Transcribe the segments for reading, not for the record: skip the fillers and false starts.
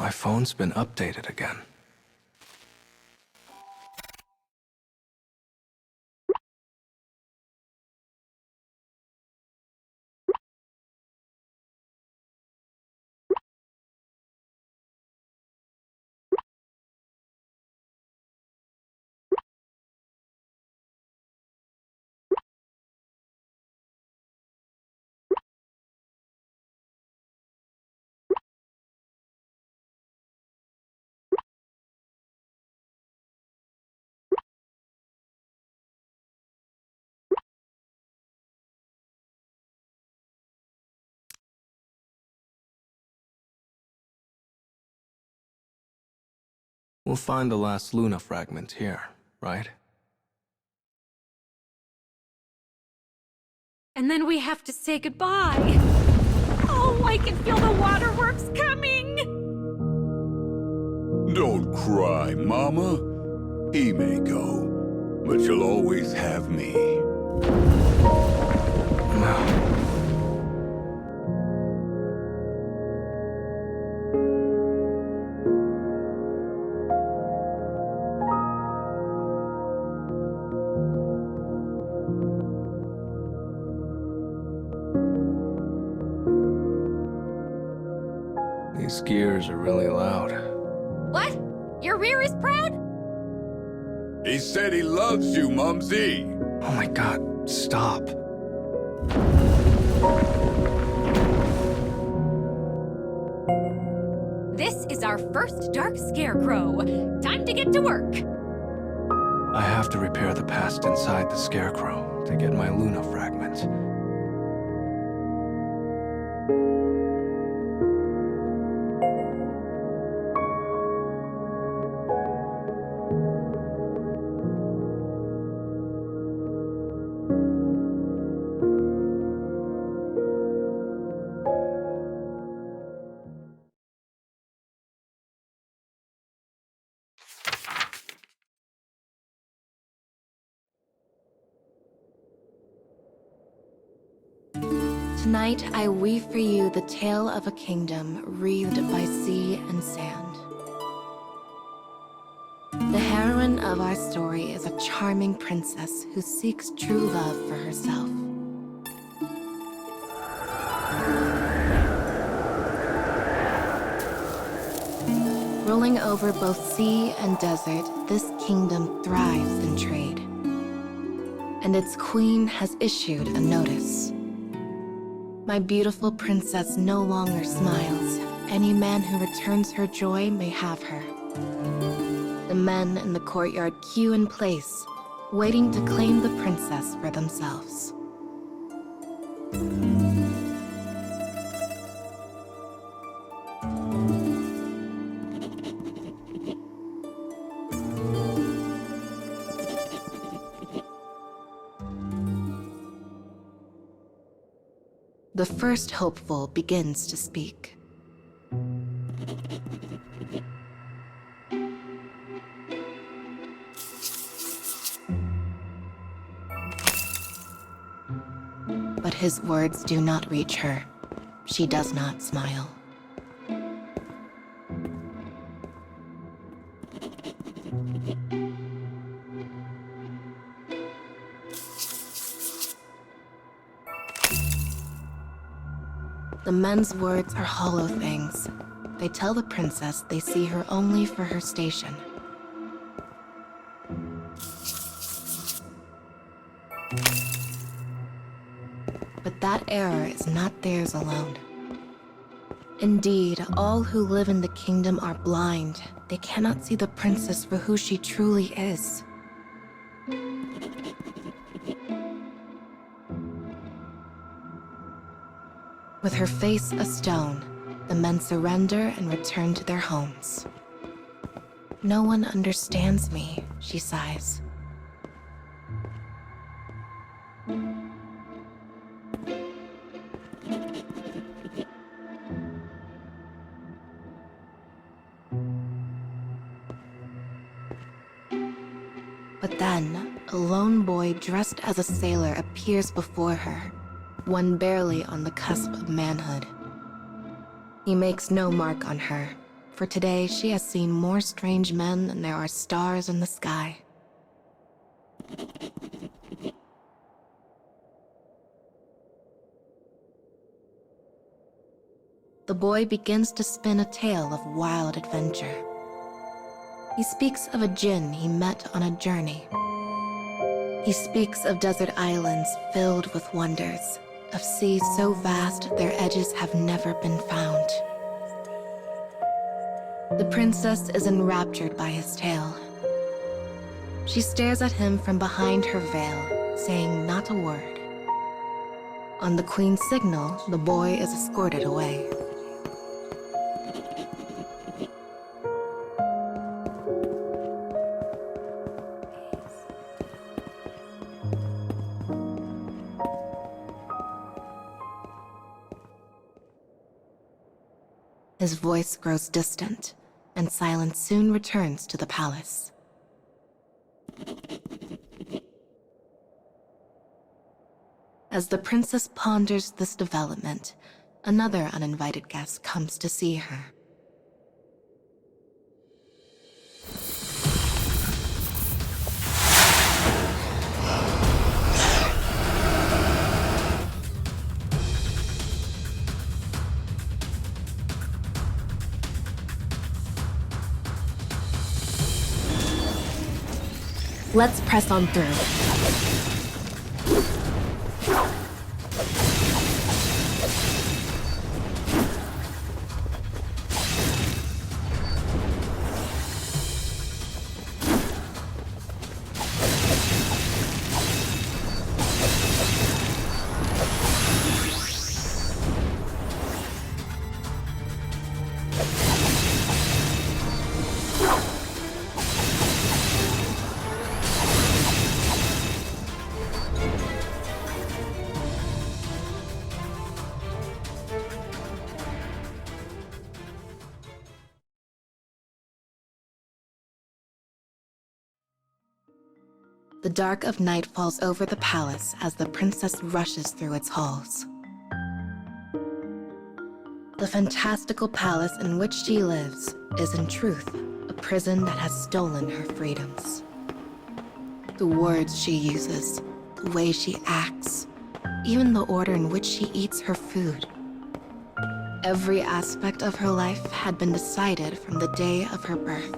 My phone's been updated again. We'll find the last Luna fragment here, right? And then we have to say goodbye. Oh, I can feel the waterworks coming! Don't cry, Mama. He may go, but you'll always have me. No. These gears are really loud. What? Your rear is proud? He said he loves you, Mumsy. Oh my god, stop. This is our first dark scarecrow. Time to get to work. I have to repair the past inside the scarecrow to get my Luna fragment. Tonight, I weave for you the tale of a kingdom wreathed by sea and sand. The heroine of our story is a charming princess who seeks true love for herself. Rolling over both sea and desert, this kingdom thrives in trade. And its queen has issued a notice. My beautiful princess no longer smiles. Any man who returns her joy may have her. The men in the courtyard queue in place, waiting to claim the princess for themselves. The first hopeful begins to speak. But his words do not reach her. She does not smile. The men's words are hollow things. They tell the princess they see her only for her station. But that error is not theirs alone. Indeed, all who live in the kingdom are blind. They cannot see the princess for who she truly is. With her face a stone, the men surrender and return to their homes. No one understands me, she sighs. But then, a lone boy dressed as a sailor appears before her, one barely on the cusp of manhood. He makes no mark on her, for today she has seen more strange men than there are stars in the sky. The boy begins to spin a tale of wild adventure. He speaks of a djinn he met on a journey. He speaks of desert islands filled with wonders, of seas so vast their edges have never been found. The princess is enraptured by his tale. She stares at him from behind her veil, saying not a word. On the queen's signal, the boy is escorted away. His voice grows distant, and silence soon returns to the palace. As the princess ponders this development, another uninvited guest comes to see her. Let's press on through. The dark of night falls over the palace as the princess rushes through its halls. The fantastical palace in which she lives is in truth a prison that has stolen her freedoms. The words she uses, the way she acts, even the order in which she eats her food. Every aspect of her life had been decided from the day of her birth.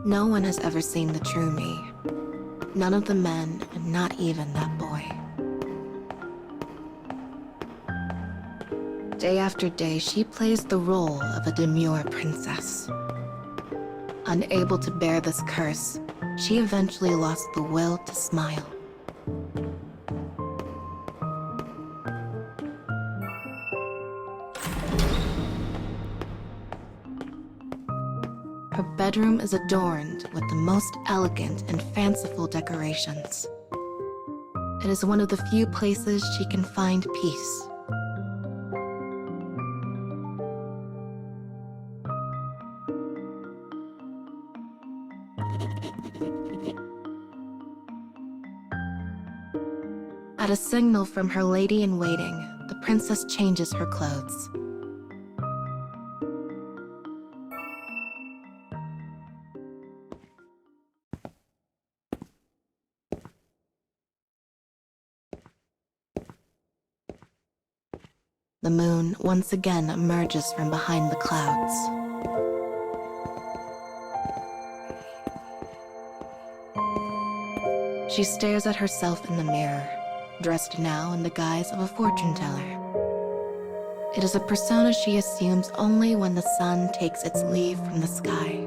No one has ever seen the true me. None of the men, and not even that boy. Day after day, she plays the role of a demure princess. Unable to bear this curse, she eventually lost the will to smile. Her bedroom is adorned with the most elegant and fanciful decorations. It is one of the few places she can find peace. At a signal from her lady-in-waiting, the princess changes her clothes. The moon once again emerges from behind the clouds. She stares at herself in the mirror, dressed now in the guise of a fortune teller. It is a persona she assumes only when the sun takes its leave from the sky.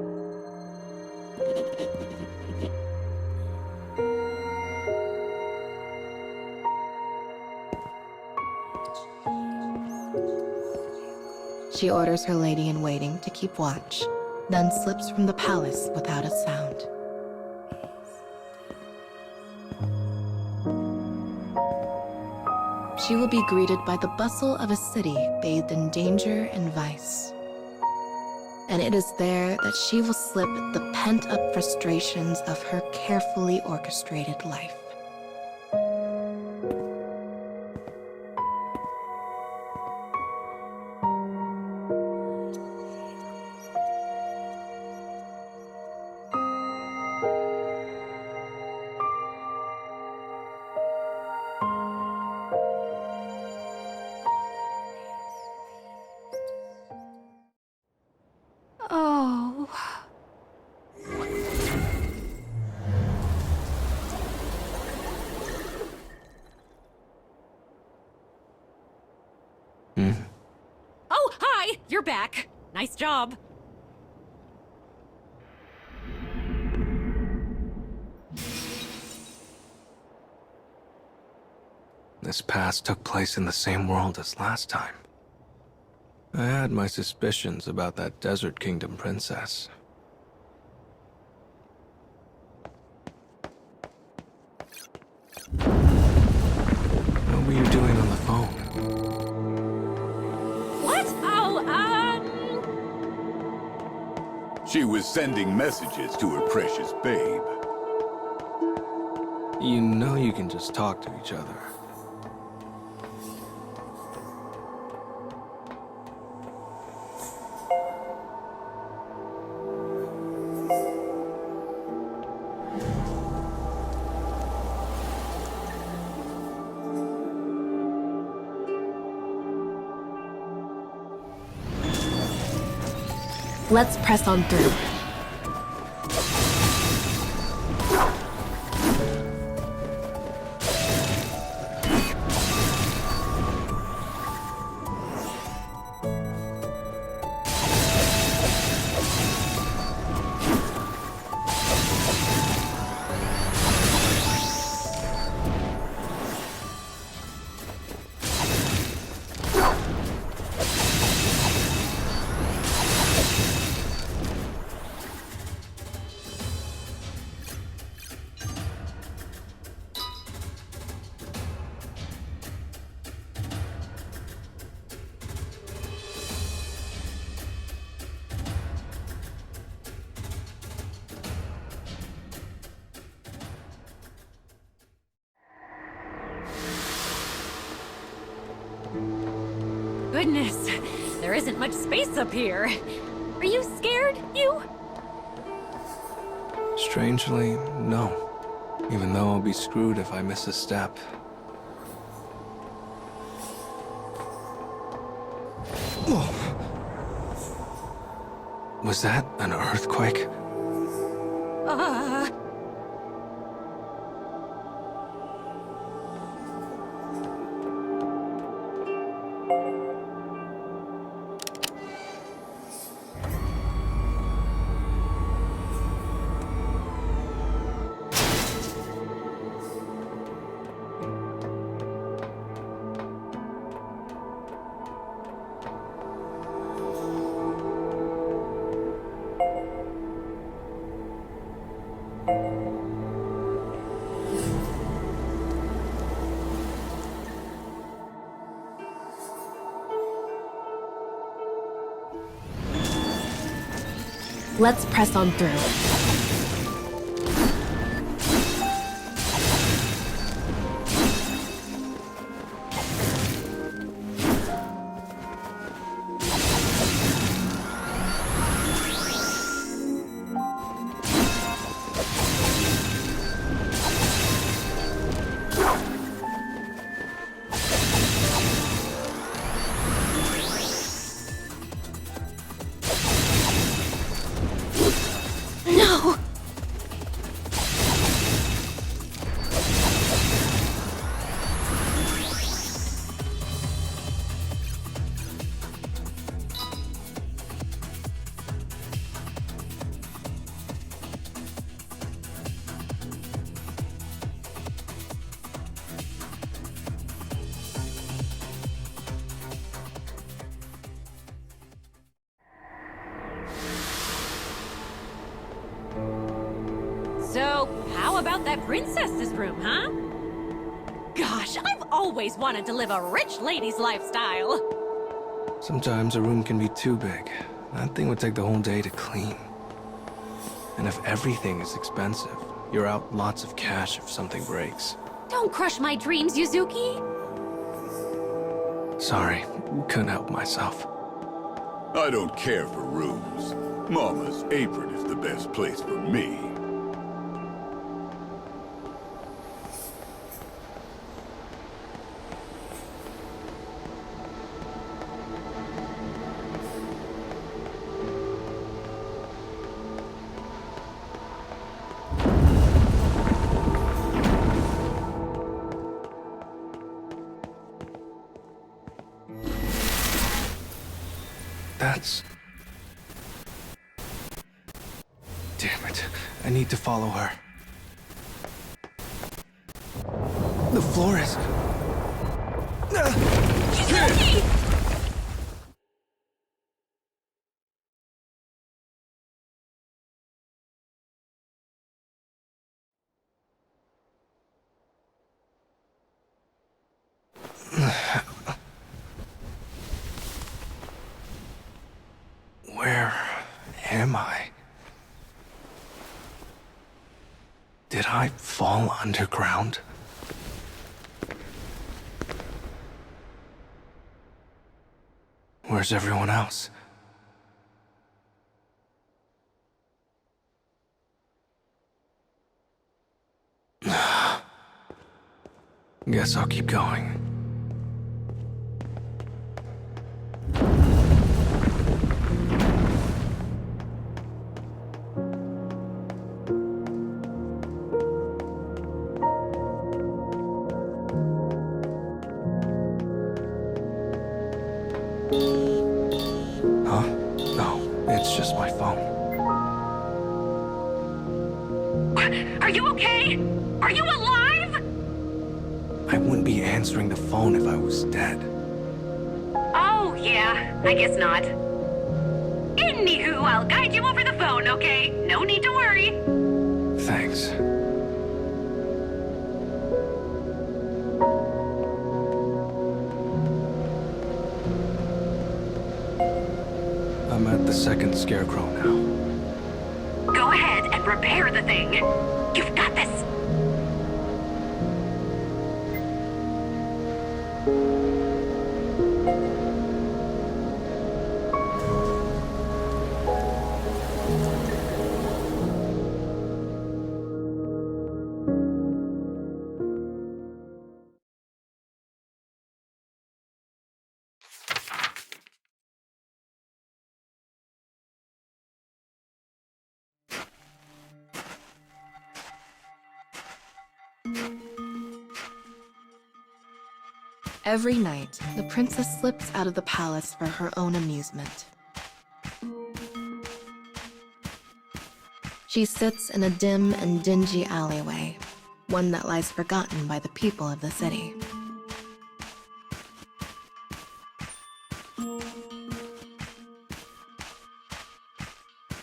She orders her lady-in-waiting to keep watch, then slips from the palace without a sound. She will be greeted by the bustle of a city bathed in danger and vice. And it is there that she will slip the pent-up frustrations of her carefully orchestrated life. Oh. Oh, hi! You're back. Nice job. This past took place in the same world as last time. I had my suspicions about that Desert Kingdom princess. What were you doing on the phone? What? Oh, She was sending messages to her precious babe. You know you can just talk to each other. Let's press on through. goodness. There isn't much space up here. Are you scared, you? Strangely, no. Even though I'll be screwed if I miss a step. Was that an earthquake? Let's press on through. No! So, how about that princess's room, huh? Gosh, I've always wanted to live a rich lady's lifestyle. Sometimes a room can be too big, That thing would take the whole day to clean. And if everything is expensive, you're out lots of cash if something breaks. Don't crush my dreams, Yuzuki! Sorry, couldn't help myself. I don't care for rooms. Mama's apron is the best place for me. That's... Damn it. I need to follow her. The floor is... Yuzuki! Where am I? Did I fall underground? Where's everyone else? Guess I'll keep going. Huh? No, it's just my phone. Are you okay? Are you alive? I wouldn't be answering the phone if I was dead. Oh, yeah, I guess not. Anywho, I'll guide you over the phone, okay? No need to worry. Thanks. I'm at the second scarecrow now. Go ahead and repair the thing. You've got this. Every night, the princess slips out of the palace for her own amusement. She sits in a dim and dingy alleyway, one that lies forgotten by the people of the city.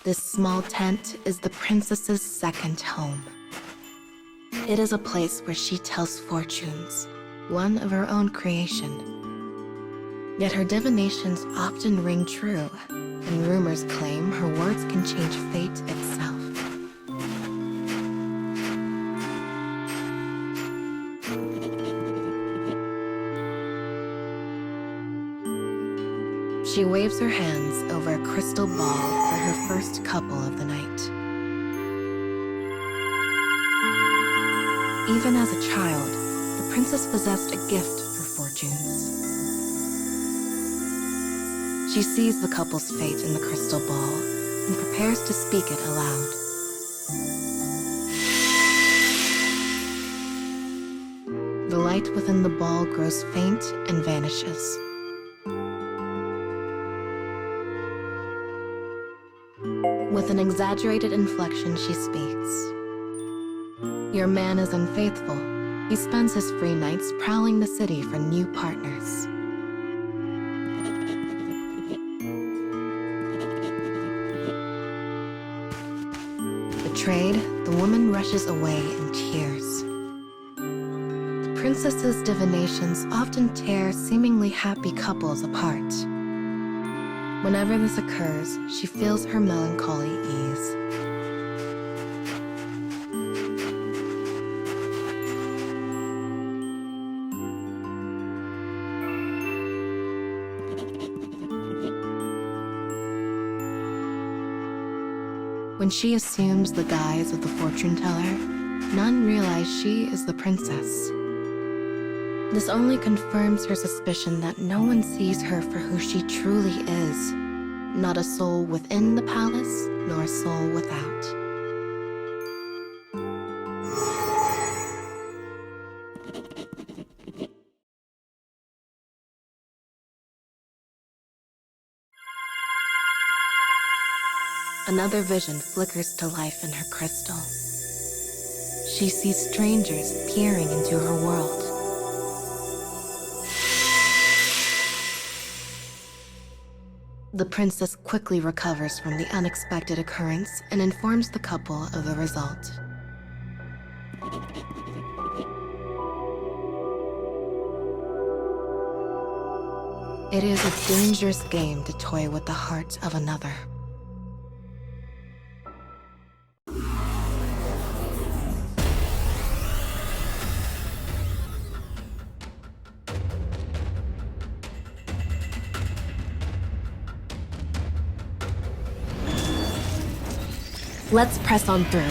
This small tent is the princess's second home. It is a place where she tells fortunes, one of her own creation. Yet her divinations often ring true, and rumors claim her words can change fate itself. She waves her hands over a crystal ball for her first couple of the night. Even as a child, the princess possessed a gift for fortunes. She sees the couple's fate in the crystal ball and prepares to speak it aloud. The light within the ball grows faint and vanishes. With an exaggerated inflection, she speaks. Your man is unfaithful. He spends his free nights prowling the city for new partners. Betrayed, the woman rushes away in tears. The princess's divinations often tear seemingly happy couples apart. Whenever this occurs, she feels her melancholy ease. When she assumes the guise of the fortune teller, none realize she is the princess. This only confirms her suspicion that no one sees her for who she truly is. Not a soul within the palace, nor a soul without. Another vision flickers to life in her crystal. She sees strangers peering into her world. The princess quickly recovers from the unexpected occurrence and informs the couple of the result. It is a dangerous game to toy with the heart of another. Let's press on through.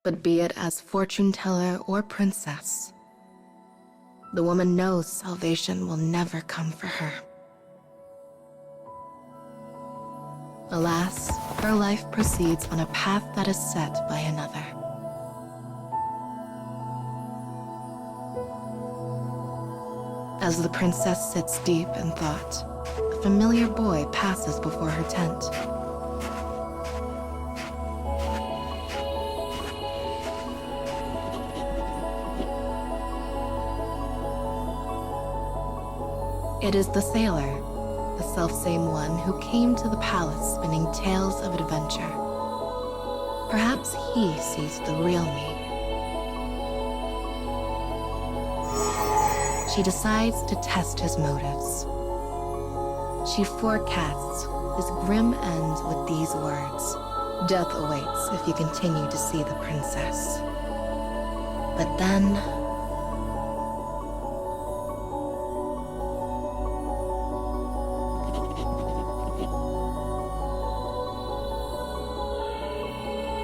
But be it as fortune teller or princess, the woman knows salvation will never come for her. Alas, her life proceeds on a path that is set by another. As the princess sits deep in thought, a familiar boy passes before her tent. It is the sailor, the selfsame one who came to the palace spinning tales of adventure. Perhaps he sees the real me. She decides to test his motives. She forecasts his grim end with these words: "Death awaits if you continue to see the princess." But then,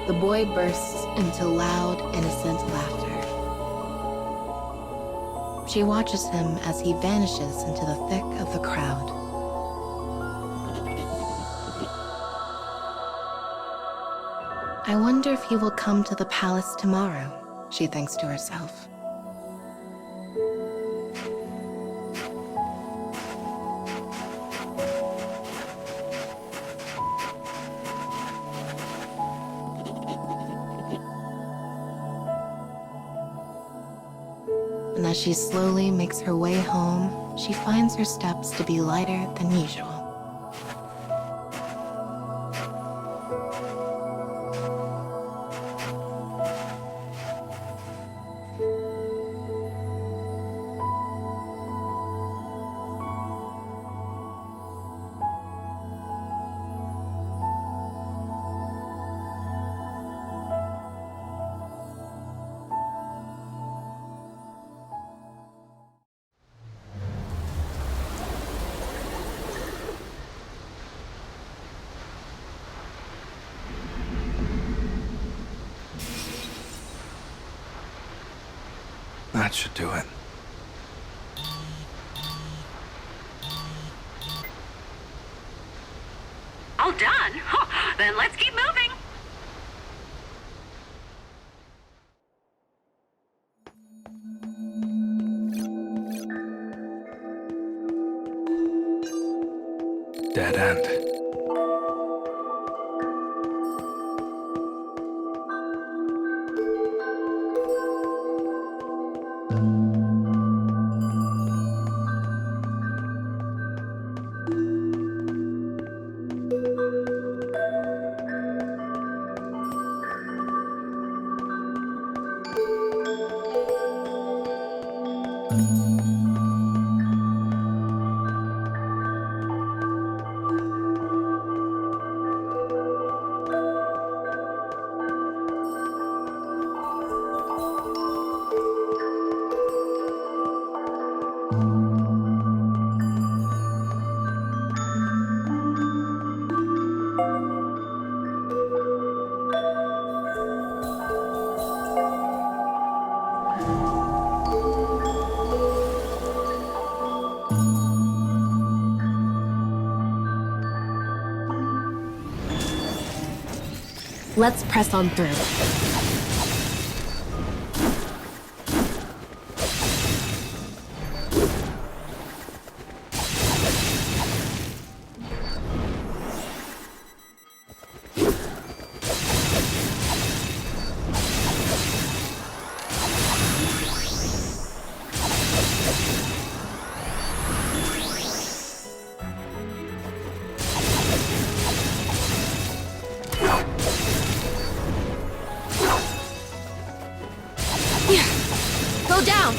the boy bursts into loud, innocent laughter. She watches him as he vanishes into the thick of the crowd. I wonder if he will come to the palace tomorrow, she thinks to herself. And as she slowly makes her way home, she finds her steps to be lighter than usual. That should do it. All All done? Then let's keep moving. Dead end. Let's press on through. Go down!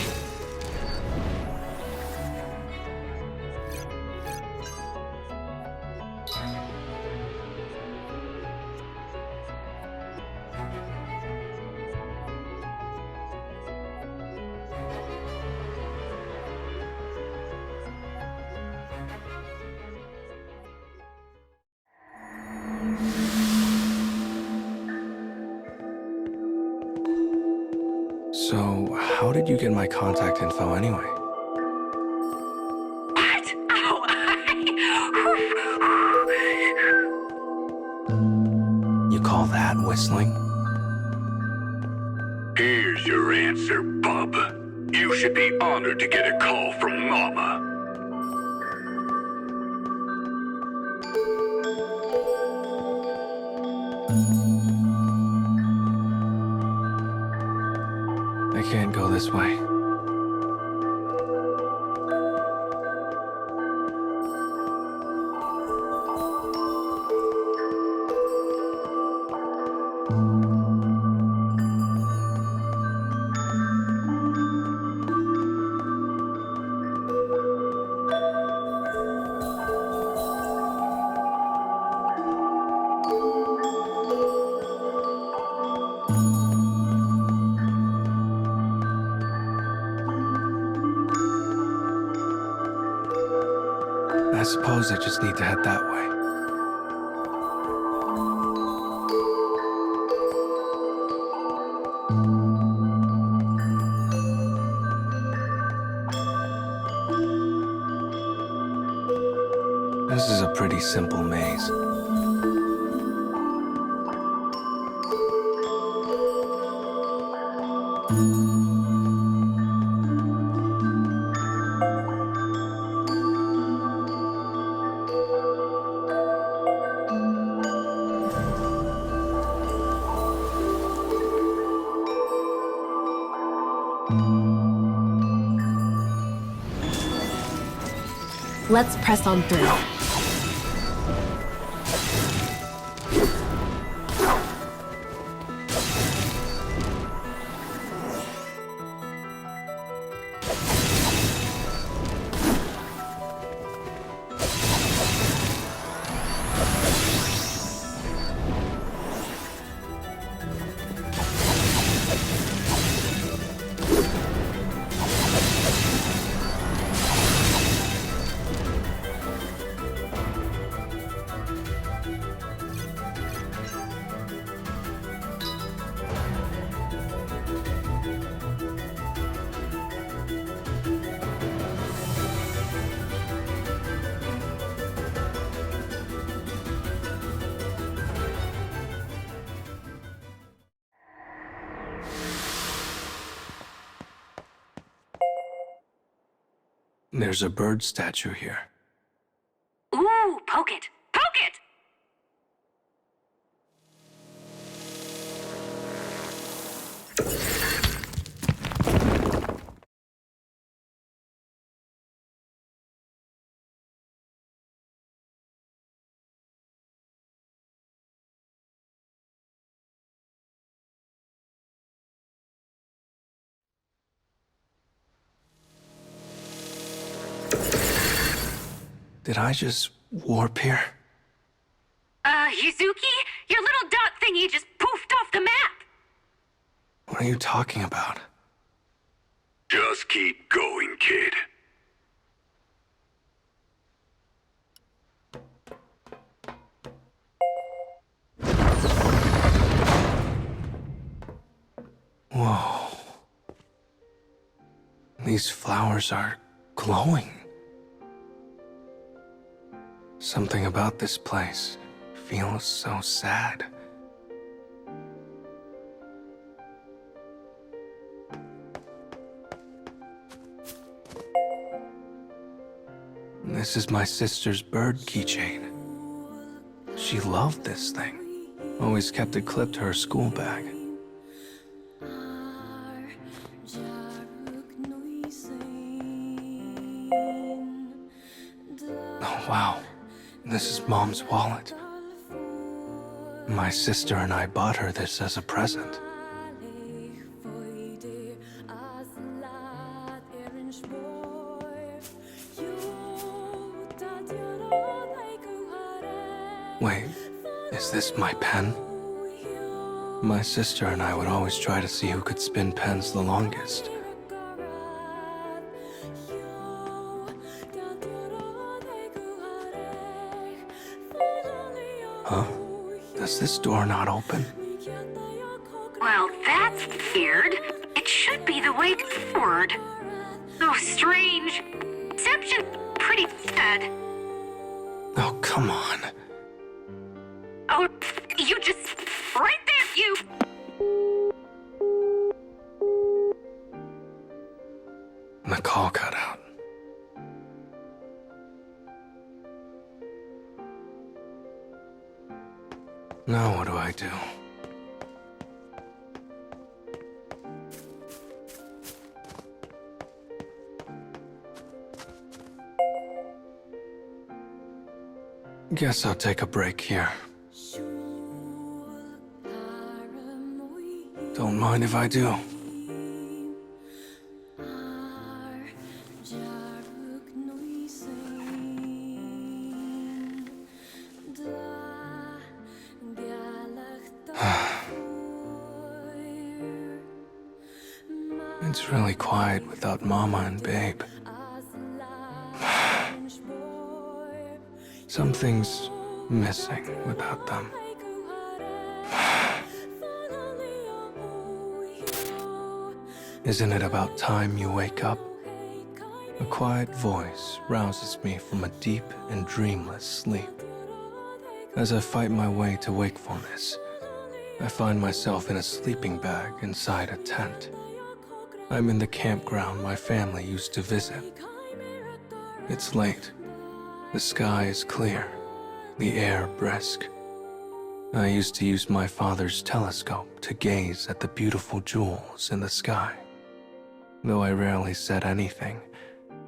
So, how did you get my contact info anyway? What? Oh, You call that whistling? Here's your answer, bub. You should be honored to get a call from Mama. I can't go this way. I suppose I just need to head that way. This is a pretty simple maze. Let's press on through. There's a bird statue here. Ooh, poke it! Poke it! Did I just warp here? Yuzuki, your little dot thingy just poofed off the map! What are you talking about? Just keep going, kid. Whoa. These flowers are glowing. Something about this place feels so sad. This is my sister's bird keychain. She loved this thing. Always kept it clipped to her school bag. Oh, wow. This is Mom's wallet. My sister and I bought her this as a present. Wait, is this my pen? My sister and I would always try to see who could spin pens the longest. Huh? Does this door not open? Well, that's weird. It should be the way forward. Oh, strange. Reception pretty bad. Oh, come on. Oh, you just... right there, you... The call cut out. Now what do I do? Guess I'll take a break here. Don't mind if I do. It's really quiet without Mama and Babe. Something's missing without them. Isn't it about time you wake up? A quiet voice rouses me from a deep and dreamless sleep. As I fight my way to wakefulness, I find myself in a sleeping bag inside a tent. I'm in the campground my family used to visit. It's late. The sky is clear, the air brisk. I used to use my father's telescope to gaze at the beautiful jewels in the sky. Though I rarely said anything,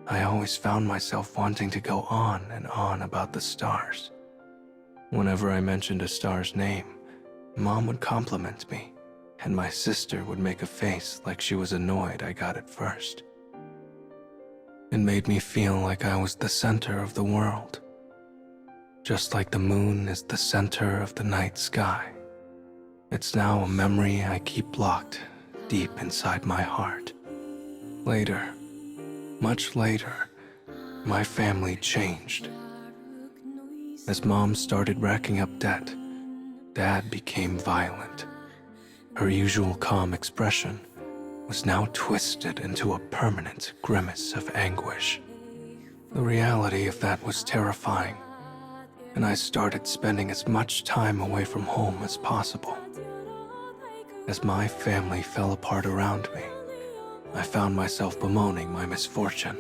I always found myself wanting to go on and on about the stars. Whenever I mentioned a star's name, Mom would compliment me, and my sister would make a face like she was annoyed I got it first. It made me feel like I was the center of the world, just like the moon is the center of the night sky. It's now a memory I keep locked deep inside my heart. Later, much later, my family changed. As Mom started racking up debt, Dad became violent. Her usual calm expression was now twisted into a permanent grimace of anguish. The reality of that was terrifying, and I started spending as much time away from home as possible. As my family fell apart around me, I found myself bemoaning my misfortune.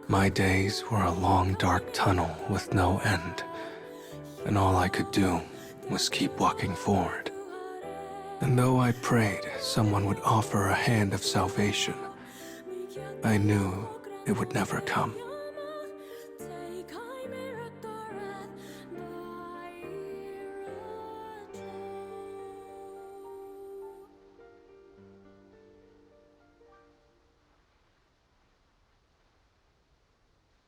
My days were a long, dark tunnel with no end, and all I could do was keep walking forward. And though I prayed someone would offer a hand of salvation, I knew it would never come.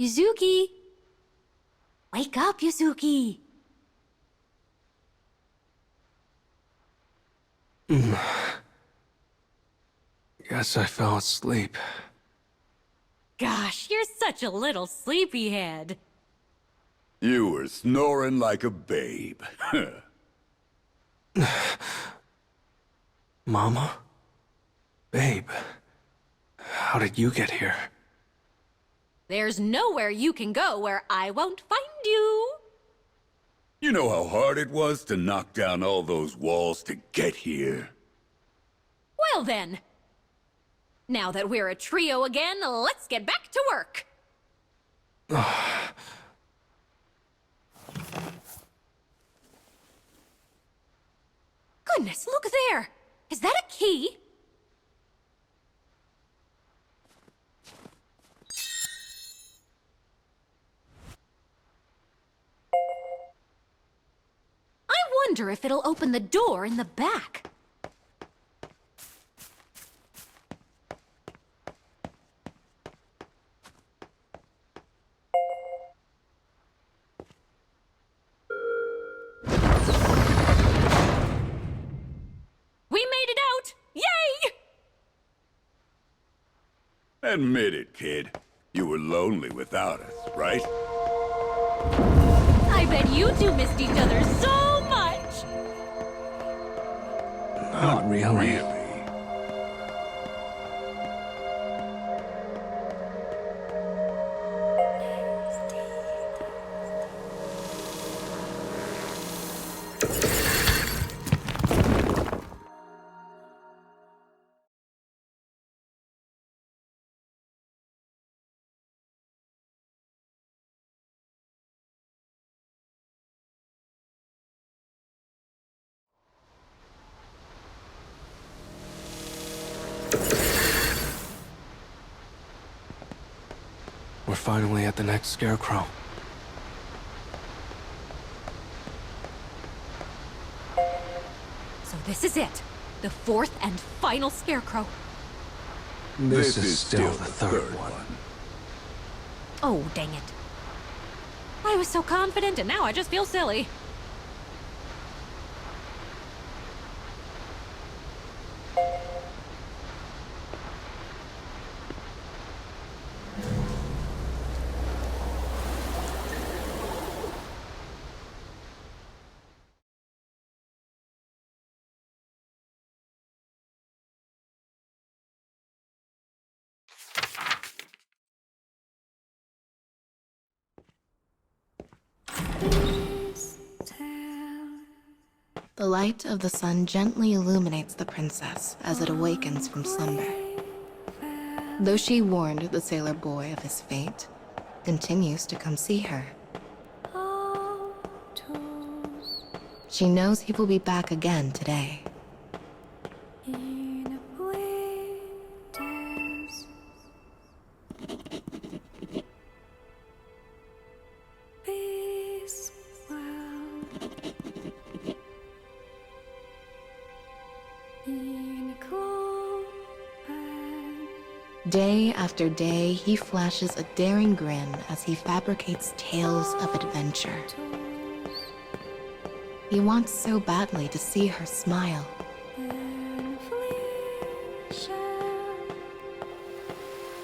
Yuzuki! Wake up, Yuzuki! Guess I fell asleep. Gosh, you're such a little sleepyhead. You were snoring like a babe. Mama? Babe, how did you get here? There's nowhere you can go where I won't find you. You know how hard it was to knock down all those walls to get here? Well then. Now that we're a trio again, let's get back to work. Goodness, look there! Is that a key? I wonder if it'll open the door in the back. We made it out! Yay! Admit it, kid. You were lonely without us, right? I bet you two missed each other so much! Not really. We're finally at the next scarecrow. So this is it. The fourth and final scarecrow. This is still the third one. Oh, dang it. I was so confident and now I just feel silly. The light of the sun gently illuminates the princess as it awakens from slumber. Though she warned the sailor boy of his fate, continues to come see her. She knows he will be back again today. Day after day, he flashes a daring grin as he fabricates tales of adventure. He wants so badly to see her smile.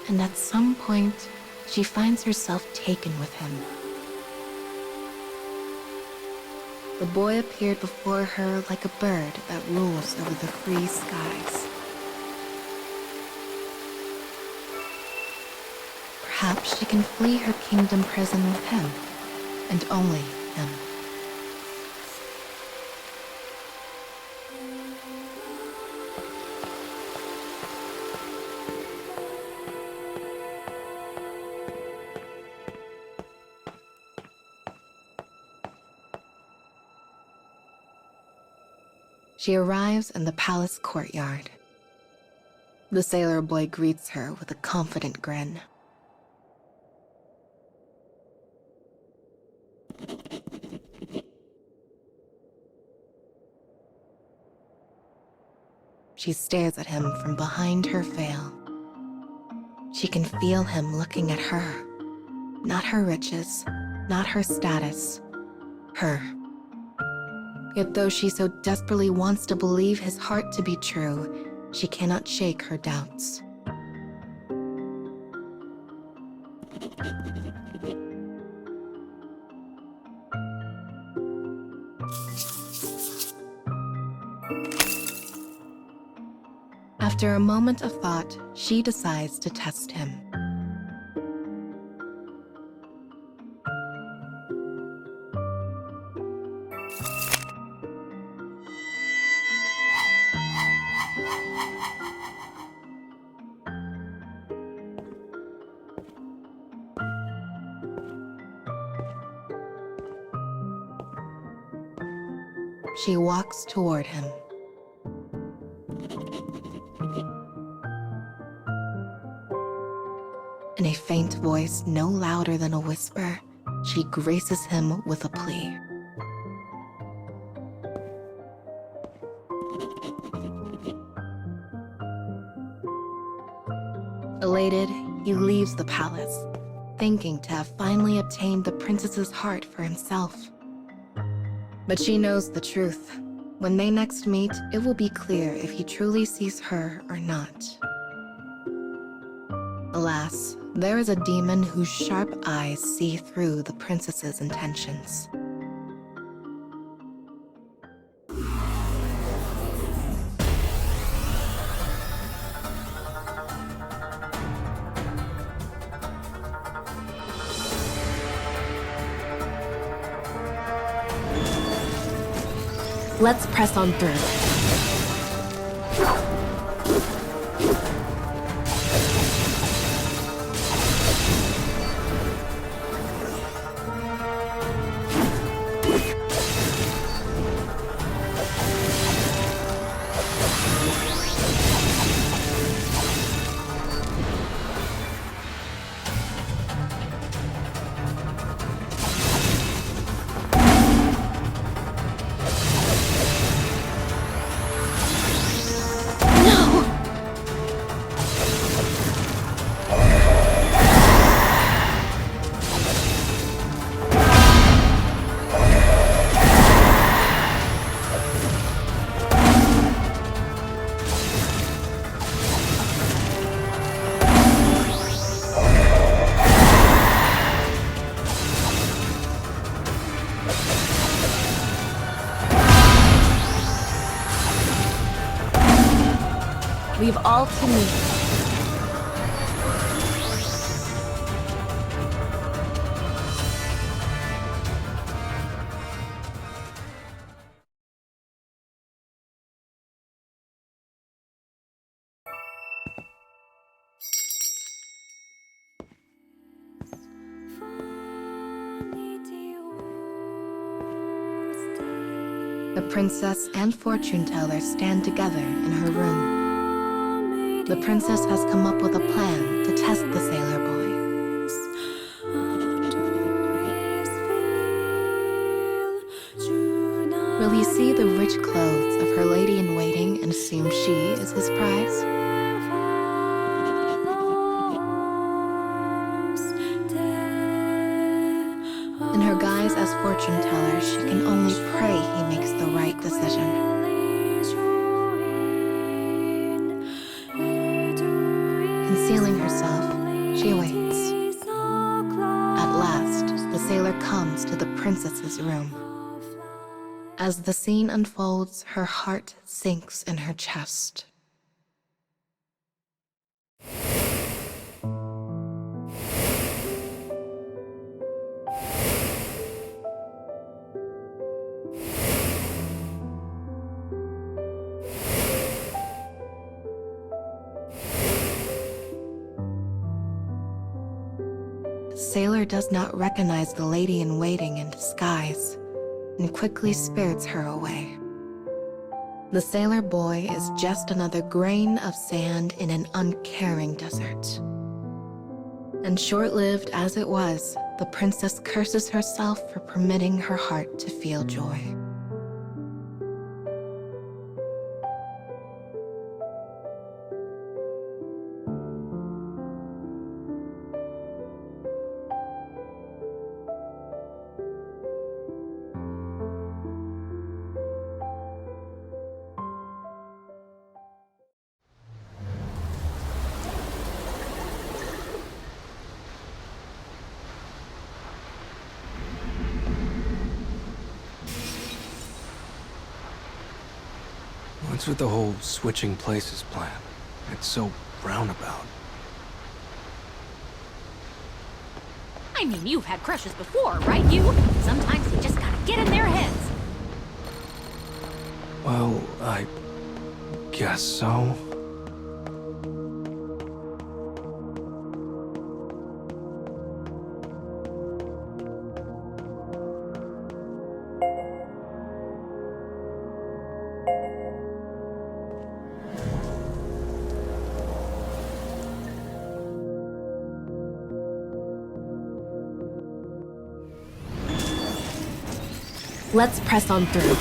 And at some point, she finds herself taken with him. The boy appeared before her like a bird that rules over the free skies. Perhaps she can flee her kingdom prison with him, and only him. She arrives in the palace courtyard. The sailor boy greets her with a confident grin. She stares at him from behind her veil. She can feel him looking at her. Not her riches, not her status, her. Yet though she so desperately wants to believe his heart to be true, she cannot shake her doubts. After a moment of thought, she decides to test him. She walks toward him. In a faint voice no louder than a whisper, she graces him with a plea. Elated, he leaves the palace, thinking to have finally obtained the princess's heart for himself. But she knows the truth. When they next meet, it will be clear if he truly sees her or not. Alas, there is a demon whose sharp eyes see through the princess's intentions. Let's press on through. We've all to meet. The princess and fortune teller stand together in her room. The princess has come up with a plan to test the sailor boy. Will he see the rich clothes of her lady-in-waiting and assume she is his prize? In her guise as fortune teller, she can only pray he makes the right decision. Concealing herself, she waits. At last, the sailor comes to the princess's room. As the scene unfolds, her heart sinks in her chest. Sailor does not recognize the lady-in-waiting in disguise and quickly spirits her away. The sailor boy is just another grain of sand in an uncaring desert. And short-lived as it was, the princess curses herself for permitting her heart to feel joy. What's with the whole switching places plan? It's so roundabout. I mean, you've had crushes before, right, you? Sometimes you just gotta get in their heads. Well, I guess so. Let's press on through.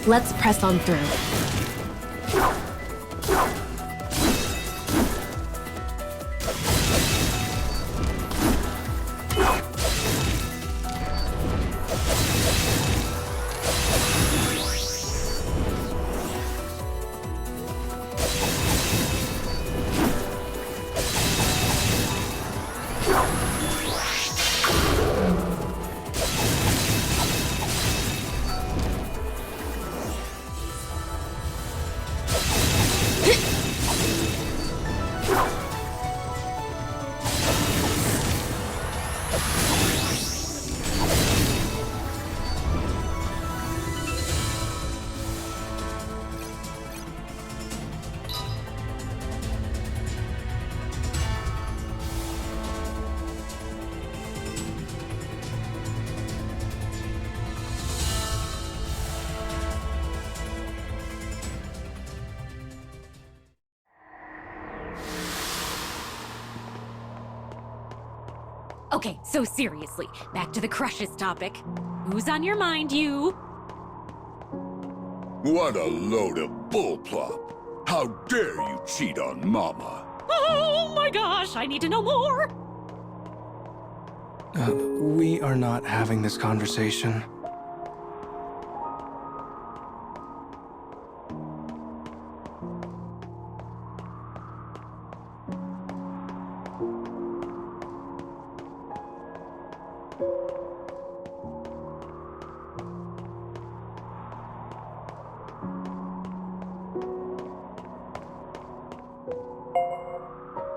Let's press on through. Okay, so seriously, back to the crushes topic. Who's on your mind, you? What a load of bullplop. How dare you cheat on Mama? Oh my gosh, I need to know more! We are not having this conversation.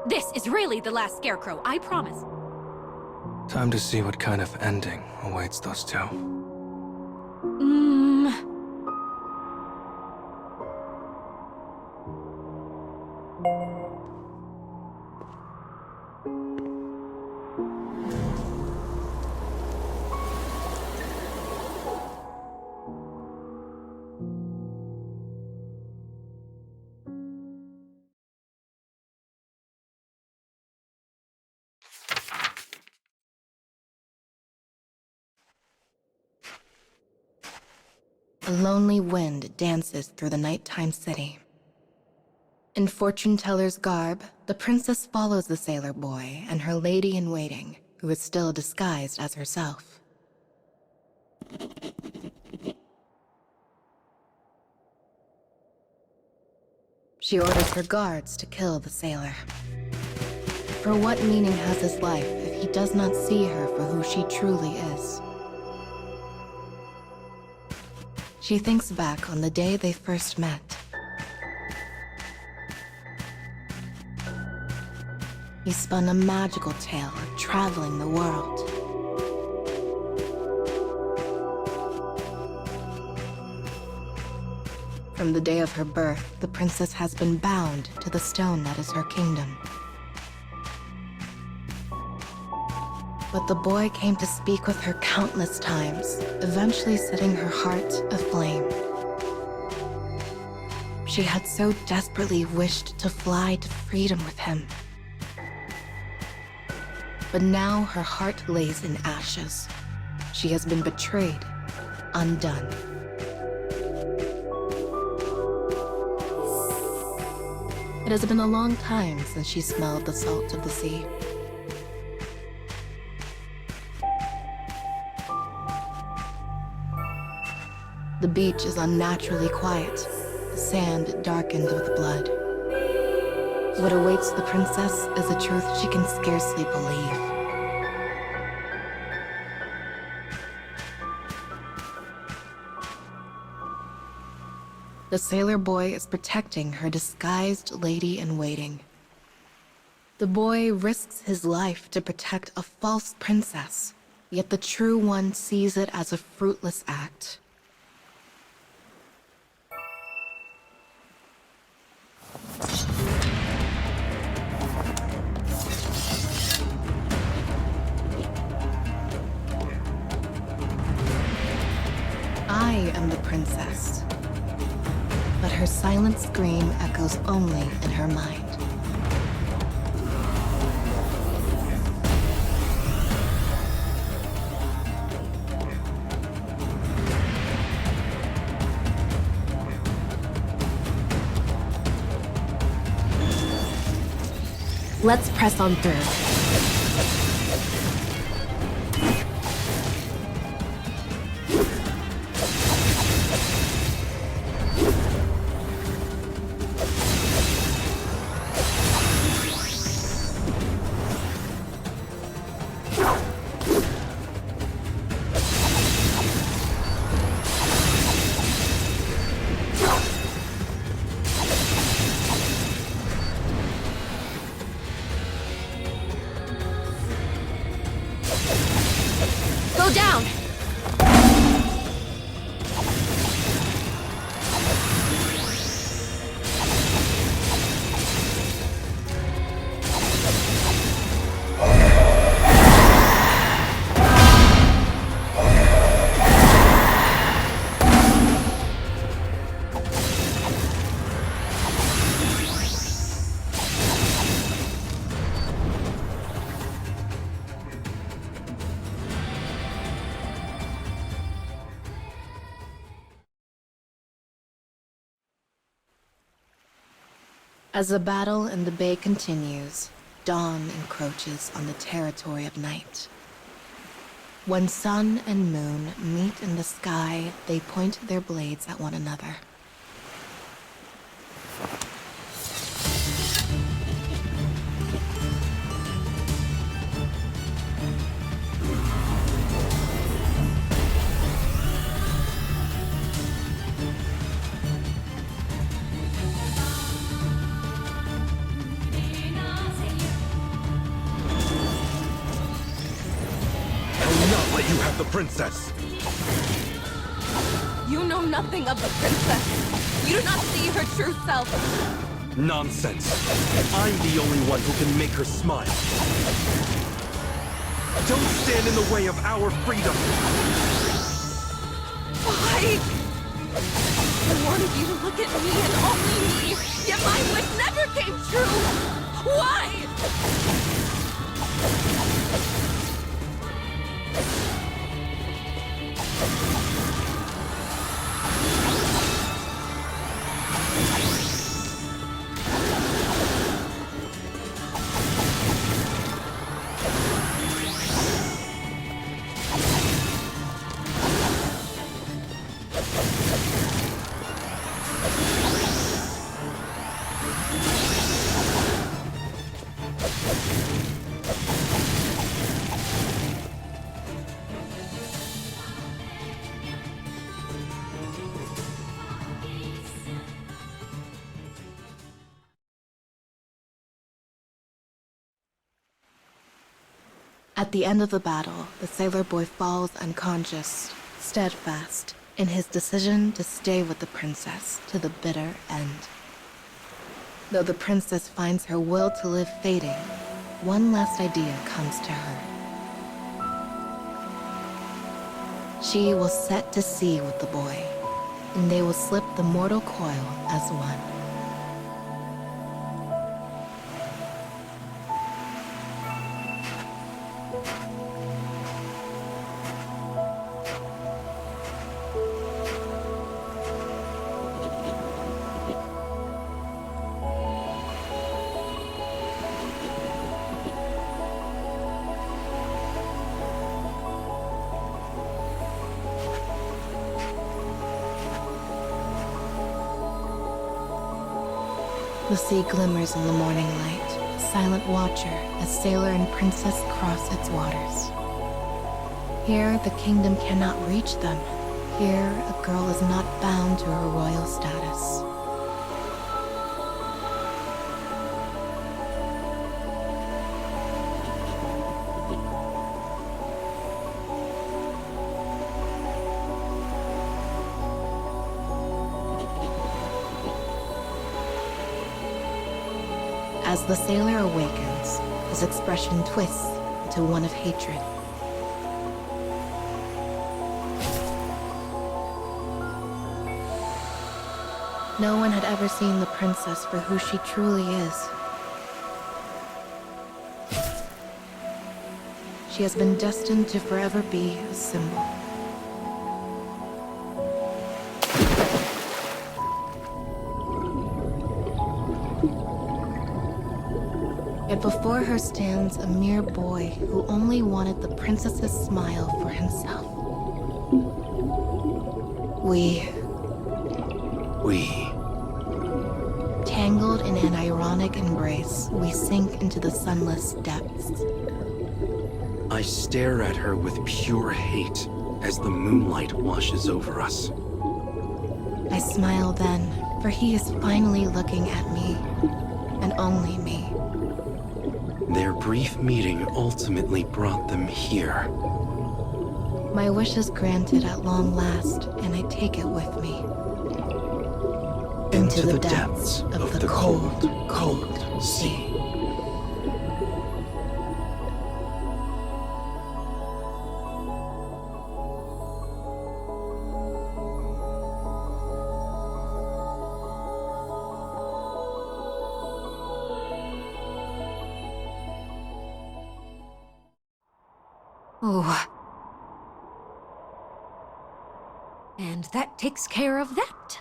This is really the last scarecrow, I promise. Time to see what kind of ending awaits those two. a lonely wind dances through the nighttime city. In fortune-teller's garb, the princess follows the sailor boy and her lady-in-waiting, who is still disguised as herself. She orders her guards to kill the sailor. For what meaning has his life if he does not see her for who she truly is? She thinks back on the day they first met. He spun a magical tale of traveling the world. From the day of her birth, the princess has been bound to the stone that is her kingdom. But the boy came to speak with her countless times, eventually setting her heart aflame. She had so desperately wished to fly to freedom with him. But now her heart lays in ashes. She has been betrayed, undone. It has been a long time since she smelled the salt of the sea. The beach is unnaturally quiet, the sand darkened with blood. What awaits the princess is a truth she can scarcely believe. The sailor boy is protecting her disguised lady-in-waiting. The boy risks his life to protect a false princess, yet the true one sees it as a fruitless act. I am the princess, but her silent scream echoes only in her mind. Let's press on through. Go down! As the battle in the bay continues, dawn encroaches on the territory of night. When sun and moon meet in the sky, they point their blades at one another. You have the princess! You know nothing of the princess. You do not see her true self. Nonsense. I'm the only one who can make her smile. Don't stand in the way of our freedom! Why? I wanted you to look at me and only me, yet my wish never came true! Why? At the end of the battle, the sailor boy falls unconscious, steadfast in his decision to stay with the princess to the bitter end. Though the princess finds her will to live fading, one last idea comes to her. She will set to sea with the boy, and they will slip the mortal coil as one. The sea glimmers in the morning light, a silent watcher as sailor and princess cross its waters. Here, the kingdom cannot reach them. Here, a girl is not bound to her royal status. As the sailor awakens, his expression twists into one of hatred. No one had ever seen the princess for who she truly is. She has been destined to forever be a symbol. Yet before her stands a mere boy who only wanted the princess's smile for himself. We, tangled in an ironic embrace, we sink into the sunless depths. I stare at her with pure hate as the moonlight washes over us. I smile then, for he is finally looking at me, and only me. Their brief meeting ultimately brought them here. My wish is granted at long last, and I take it with me. Into the depths of the cold, cold sea. Oh. And that takes care of that.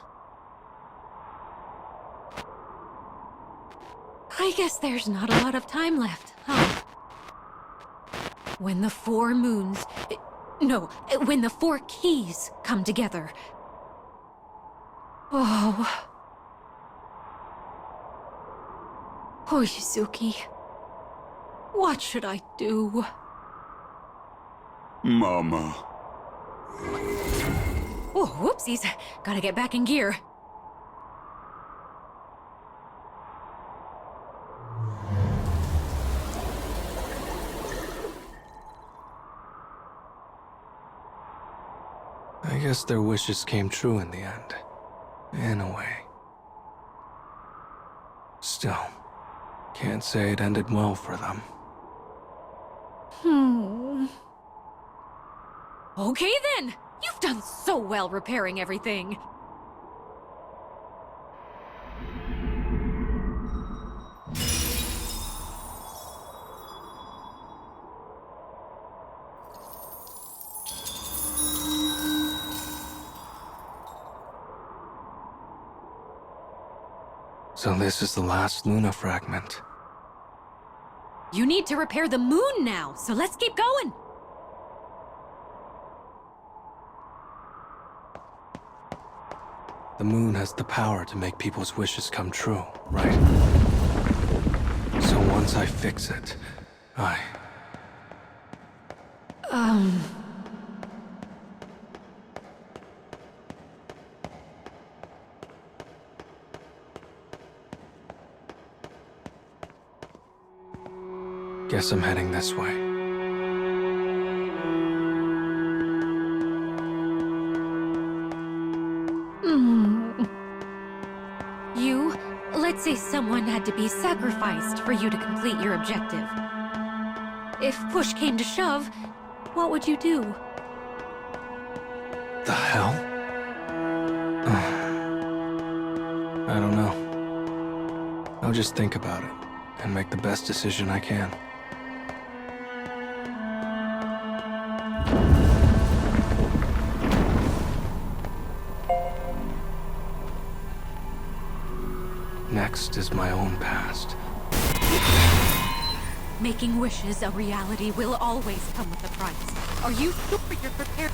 I guess there's not a lot of time left, huh? When the 4 moons... No, when the 4 keys come together. Oh. Oh, Yuzuki. What should I do? Mama. Oh, whoopsies. Gotta get back in gear. I guess their wishes came true in the end. In a way. Still, can't say it ended well for them. Okay then! You've done so well repairing everything. So this is the last Luna fragment. You need to repair the moon now, so let's keep going! The moon has the power to make people's wishes come true, right? So once I fix it, guess I'm heading this way. Let's say someone had to be sacrificed for you to complete your objective. If push came to shove, what would you do? The hell? I don't know. I'll just think about it and make the best decision I can. Next is my own past. Making wishes a reality will always come with a price. Are you sure you're prepared?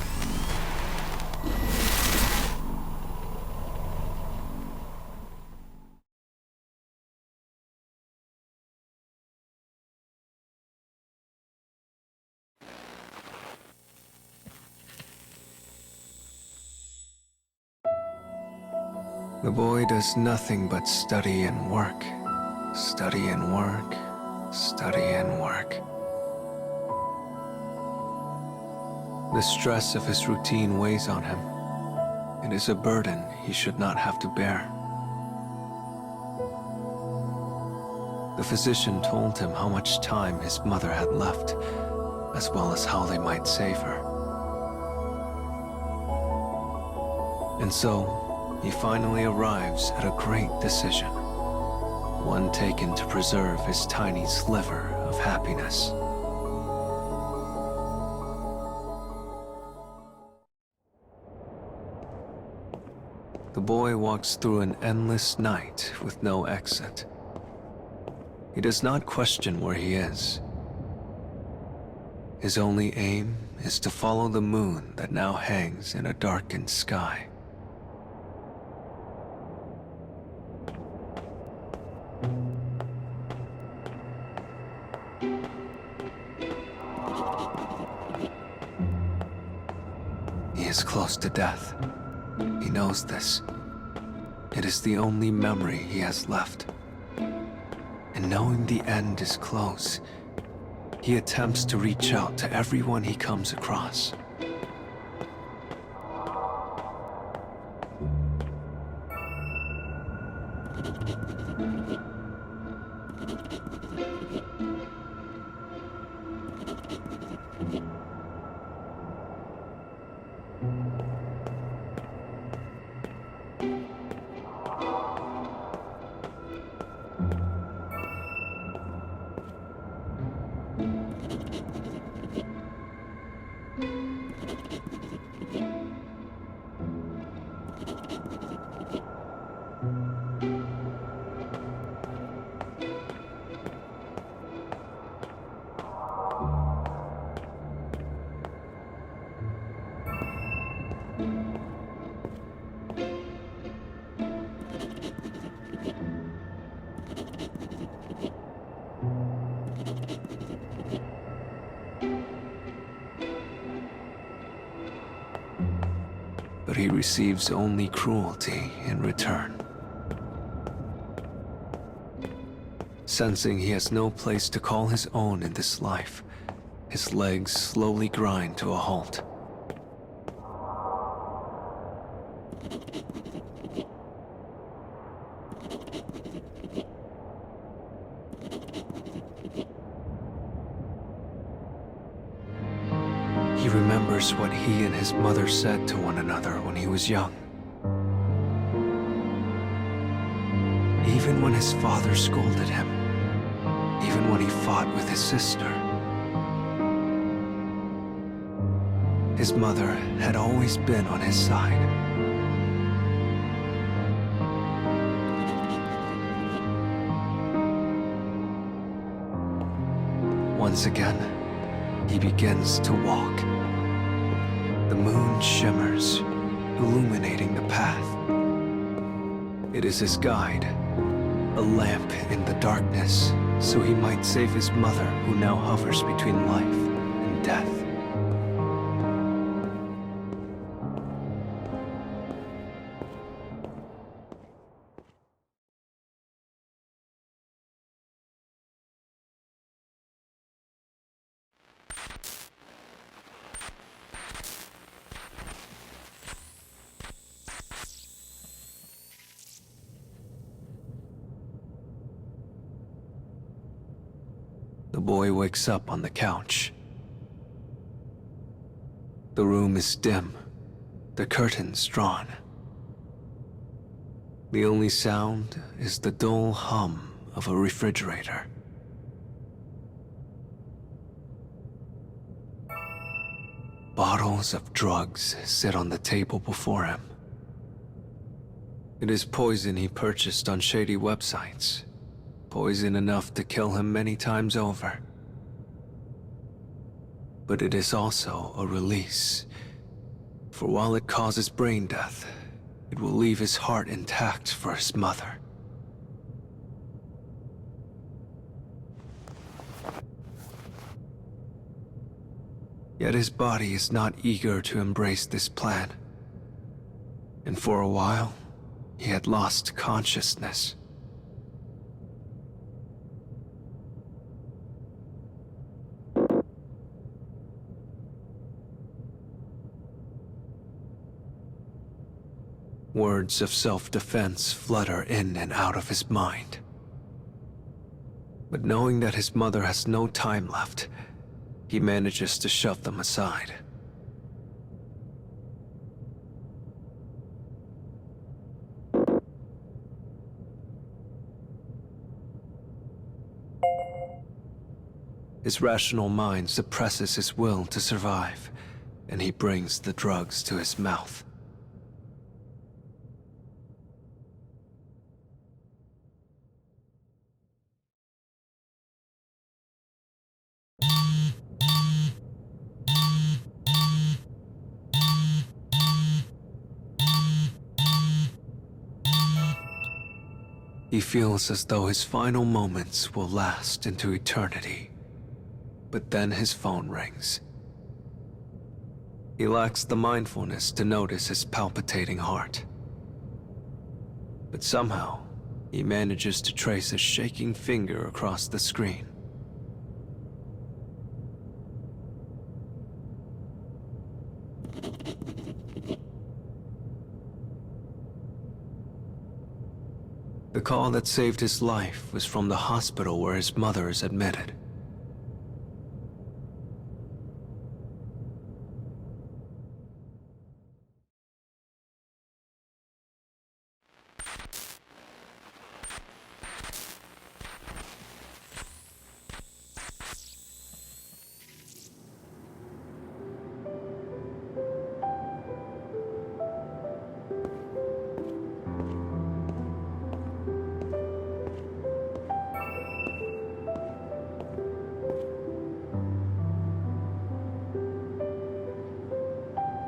The boy does nothing but study and work. Study and work. Study and work. The stress of his routine weighs on him. It is a burden he should not have to bear. The physician told him how much time his mother had left, as well as how they might save her. And so, he finally arrives at a great decision. One taken to preserve his tiny sliver of happiness. The boy walks through an endless night with no exit. He does not question where he is. His only aim is to follow the moon that now hangs in a darkened sky. He is close to death. He knows this. It is the only memory he has left. And knowing the end is close, he attempts to reach out to everyone he comes across. But he receives only cruelty in return. Sensing he has no place to call his own in this life, his legs slowly grind to a halt. He remembers what he and his mother said to one another when he was young. Even when his father scolded him, even when he fought with his sister, his mother had always been on his side. Once again, he begins to walk. The moon shimmers, illuminating the path. It is his guide, a lamp in the darkness, so he might save his mother who now hovers between life and death. boy wakes up on the couch. The room is dim, the curtains drawn. The only sound is the dull hum of a refrigerator. Bottles of drugs sit on the table before him. It is poison he purchased on shady websites. Poison enough to kill him many times over. But it is also a release. For while it causes brain death, it will leave his heart intact for his mother. Yet his body is not eager to embrace this plan. And for a while, he had lost consciousness. Words of self-defense flutter in and out of his mind. But knowing that his mother has no time left, he manages to shove them aside. His rational mind suppresses his will to survive, and he brings the drugs to his mouth. He feels as though his final moments will last into eternity. But then his phone rings. He lacks the mindfulness to notice his palpitating heart. But somehow, he manages to trace a shaking finger across the screen. The call that saved his life was from the hospital where his mother is admitted.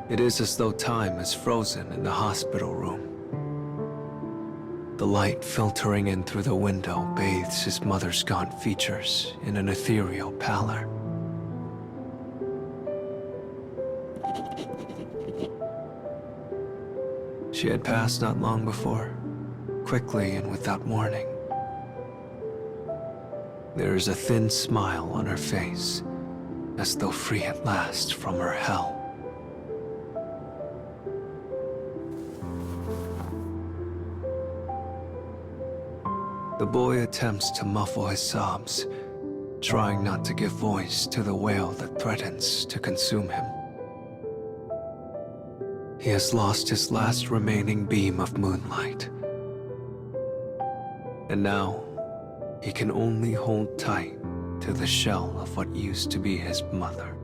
It is as though time is frozen in the hospital room. The light filtering in through the window bathes his mother's gaunt features in an ethereal pallor. She had passed not long before, quickly and without warning. There is a thin smile on her face, as though free at last from her hell. The boy attempts to muffle his sobs, trying not to give voice to the wail that threatens to consume him. He has lost his last remaining beam of moonlight. And now, he can only hold tight to the shell of what used to be his mother.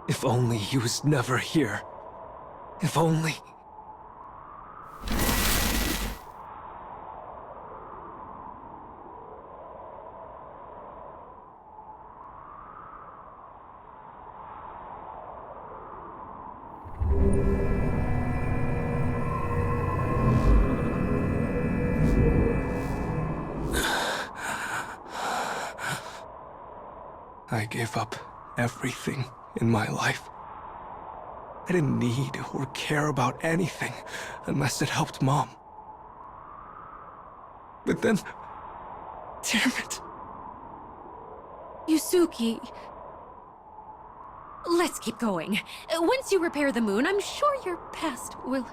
If only he was never here. If only... I gave up everything in my life. I didn't need or care about anything unless it helped Mom. But then... damn it. Yuzuki... Let's keep going. Once you repair the moon, I'm sure your past will...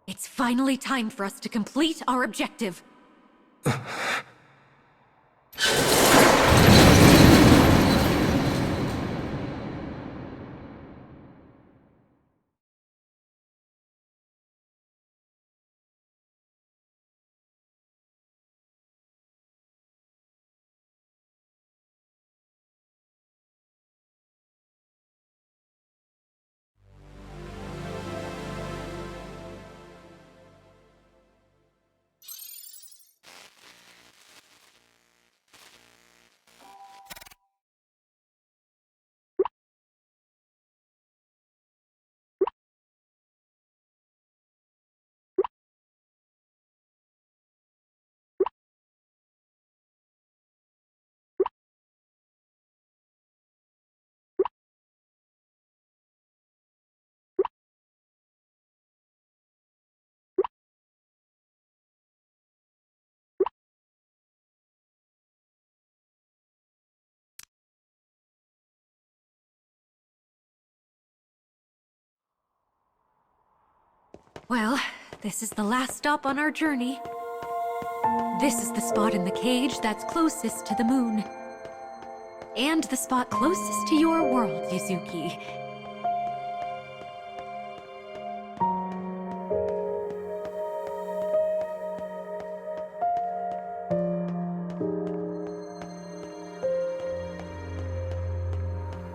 It's finally time for us to complete our objective. Well, this is the last stop on our journey. This is the spot in the cage that's closest to the moon. And the spot closest to your world, Yuzuki.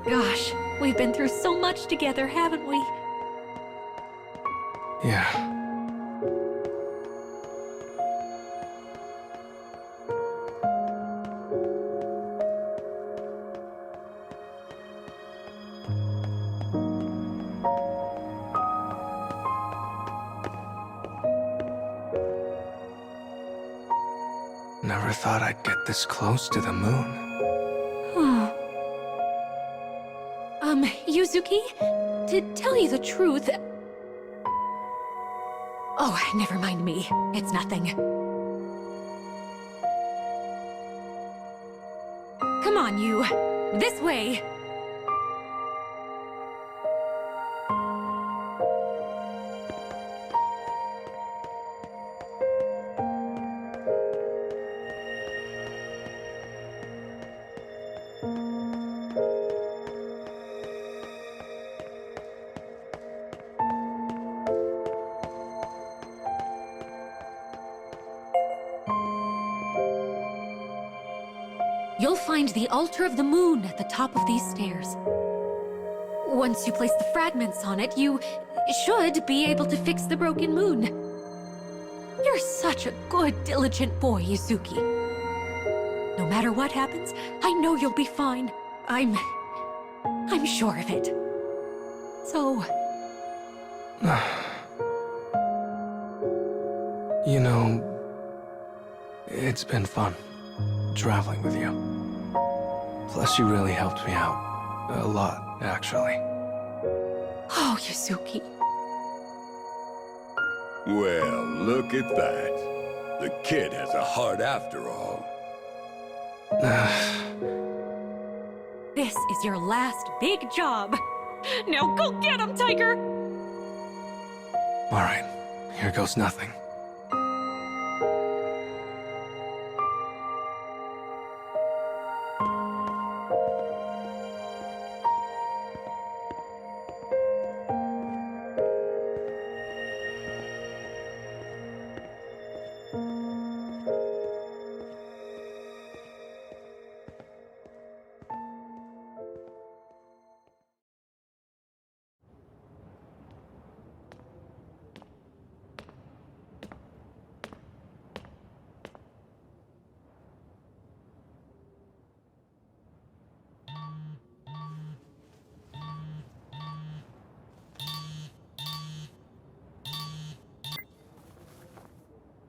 Gosh, we've been through so much together, haven't we? Yeah. Never thought I'd get this close to the moon. Yuzuki, to tell you the truth... Oh, never mind me. It's nothing. Come on, you. This way. You'll find the altar of the moon at the top of these stairs. Once you place the fragments on it, you should be able to fix the broken moon. You're such a good, diligent boy, Yuzuki. No matter what happens, I know you'll be fine. I'm sure of it. So... You know, it's been fun traveling with you. Plus, you really helped me out. A lot, actually. Oh, Yuzuki. Well, look at that. The kid has a heart after all. This is your last big job. Now go get him, Tiger! All right, here goes nothing.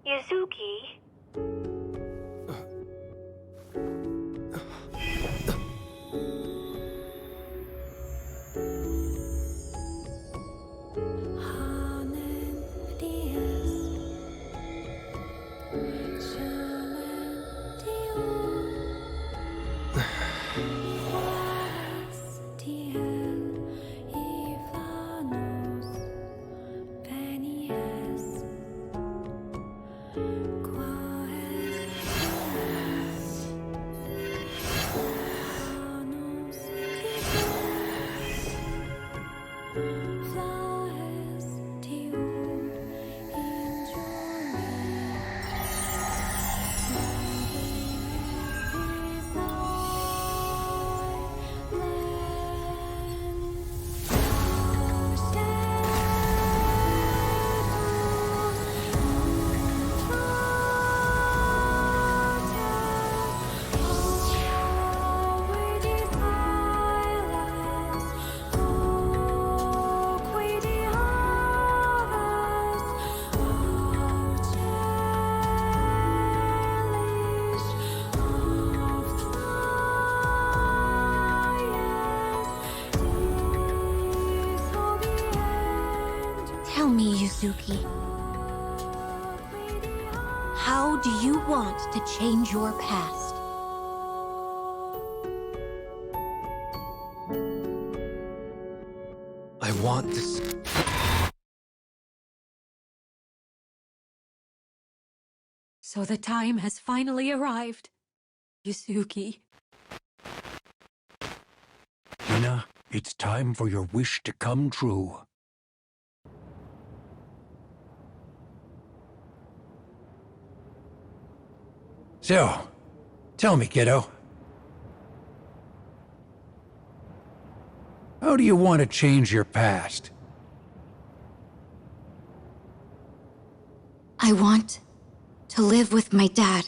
Yuzuki? Tell me, Yuzuki. How do you want to change your past? I want this. So the time has finally arrived, Yuzuki. Hina, it's time for your wish to come true. So, tell me, kiddo. How do you want to change your past? I want to live with my dad.